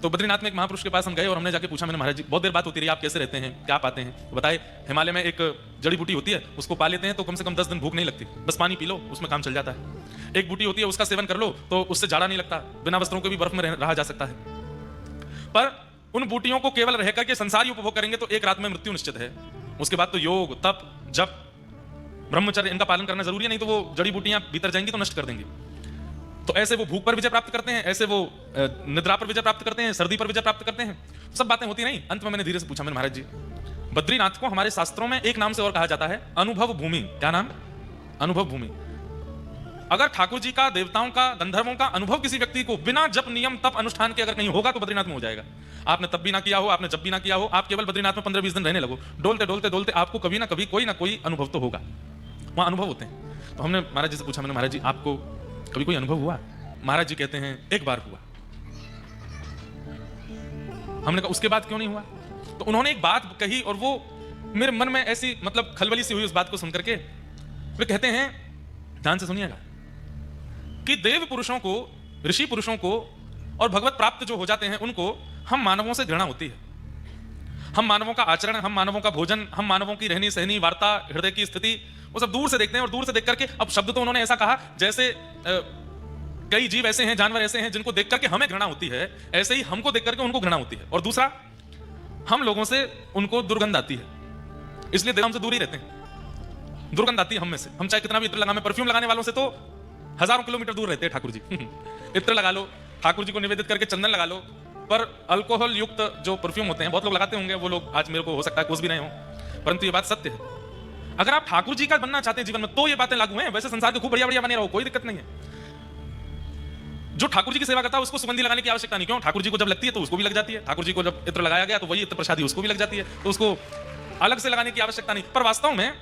तो बद्रीनाथ में एक महापुरुष के पास हम गए और हमने जाके पूछा, मैंने महाराज जी बहुत देर बात होती रही, आप कैसे रहते हैं, क्या पाते हैं? तो बताए हिमालय में एक जड़ी बूटी होती है, उसको पा लेते हैं तो कम से कम 10 दिन भूख नहीं लगती, बस पानी पी लो उसमें काम चल जाता है। एक बूटी होती है उसका सेवन कर लो तो उससे जाड़ा नहीं लगता, बिना वस्त्रों के भी बर्फ में रहा जा सकता है। पर उन बूटियों को केवल रह करके संसारी उपभोग करेंगे तो एक रात में मृत्यु निश्चित है। उसके बाद तो योग, तप, जप, ब्रह्मचर्य इनका पालन करना जरूरी है, नहीं तो वो जड़ी बूटियां भीतर जाएंगी तो नष्ट कर देंगी। तो ऐसे वो भूख पर विजय प्राप्त करते हैं, ऐसे वो निद्रा पर विजय प्राप्त करते हैं, सर्दी पर विजय प्राप्त करते हैं। सब बातें होती नहीं। अंत में मैंने धीरे से पूछा, मैंने महाराज जी बद्रीनाथ को हमारे शास्त्रों में एक नाम से और कहा जाता है, अनुभव भूमि। क्या नाम? अनुभव भूमि। अगर ठाकुर जी का, देवताओं का, गंधर्वों का अनुभव किसी व्यक्ति को बिना जप, नियम, तप, अनुष्ठान के अगर कहीं होगा तो बद्रीनाथ में हो जाएगा। आपने तब भी ना किया हो, आपने जब भी ना किया हो, आप केवल बद्रीनाथ में 15-20 दिन रहने लगो, डोलते डोलते डोलते आपको कभी ना कभी कोई ना कोई अनुभव तो होगा। वहां अनुभव होते हैं। तो हमने महाराज जी से पूछा, मैंने महाराज जी आपको कभी कोई अनुभव हुआ? महाराज जी कहते हैं एक बार हुआ। हमने कहा उसके बाद क्यों नहीं हुआ? तो उन्होंने एक बात कही और वो मेरे मन में ऐसी मतलब खलबली सी हुई उस बात को सुनकर के। वे कहते हैं, ध्यान से सुनिएगा, कि देव पुरुषों को, ऋषि पुरुषों को और भगवत प्राप्त जो हो जाते हैं उनको हम मानवों से घृणा होती है। हम मानवों का आचरण, हम मानवों का भोजन, हम मानवों की रहनी सहनी, वार्ता, हृदय की स्थिति, वो सब दूर से देखते हैं। और दूर से देख करके, अब शब्द तो उन्होंने ऐसा कहा जैसे कई जीव ऐसे हैं, जानवर ऐसे हैं जिनको देख करके हमें घृणा होती है, ऐसे ही हमको देख करके उनको घृणा होती है। और दूसरा, हम लोगों से उनको दुर्गंध आती है, इसलिए देव हमसे दूर ही रहते हैं। दुर्गंध आती है हम में से। हम चाहे कितना भी इत्र लगाएं, परफ्यूम लगाने वालों से तो हजारों किलोमीटर दूर रहते हैं ठाकुर जी। इत्र लगा लो, ठाकुर जी को निवेदित करके चंदन लगा लो, पर अल्कोहल युक्त जो परफ्यूम होते हैं, बहुत लोग लगाते होंगे, वो लोग आज मेरे को हो सकता है कुछ भी नहीं हो, परंतु ये बात सत्य है। अगर आप ठाकुर जी का बनना चाहते हैं जीवन में तो ये बातें लागू हैं। वैसे संसार के खूब बढ़िया बढ़िया बने रहो, कोई दिक्कत नहीं है। जो ठाकुर जी की सेवा करता है उसको सुगंधी लगाने की आवश्यकता नहीं। क्यों? ठाकुर जी को जब लगती है तो उसको भी लग जाती है। ठाकुर जी को जब इत्र लगाया गया तो वही इत्र प्रसादी उसको भी लग जाती है, तो उसको अलग से लगाने की आवश्यकता नहीं। पर वास्तव में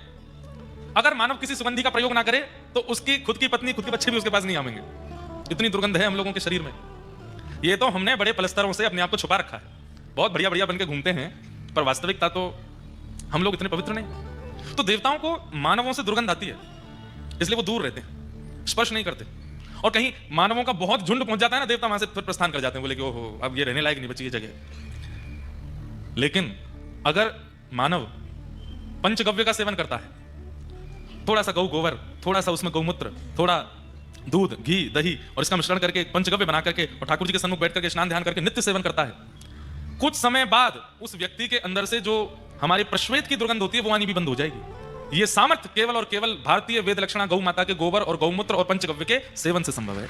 अगर मानव किसी सुगंधी का प्रयोग ना करे तो उसकी खुद की पत्नी, खुद के बच्चे भी उसके पास नहीं आवेंगे। इतनी दुर्गंध है हम लोगों के शरीर में। ये तो हमने बड़े पलस्तरों से अपने आप को छुपा रखा है, बहुत बढ़िया बढ़िया बन के घूमते हैं, पर वास्तविकता तो हम लोग इतने पवित्र नहीं। तो देवताओं को मानवों से दुर्गंध आती है, इसलिए वो दूर रहते हैं, स्पर्श नहीं करते। और कहीं मानवों का बहुत झुंड पहुंच जाता है ना, देवता वहां से फिर प्रस्थान कर जाते हैं, बोले कि ओहो अब ये रहने लायक नहीं बची ये जगह। लेकिन अगर मानव पंचगव्य का सेवन करता है, थोड़ा सा गौ गोबर, थोड़ा सा उसमें गौमूत्र, थोड़ा दूध, घी, दही और इसका मिश्रण करके पंचगव्य बना करके और ठाकुर जी के सन्मुख बैठ करके स्नान ध्यान करके नित्य सेवन करता है, कुछ समय बाद उस व्यक्ति के अंदर से जो हमारे प्रश्वेत की दुर्गंध होती है वो आनी भी बंद हो जाएगी। ये सामर्थ्य केवल और केवल भारतीय वेद लक्षणा गौ माता के गोबर और गौमूत्र और पंचगव्य के सेवन से संभव है।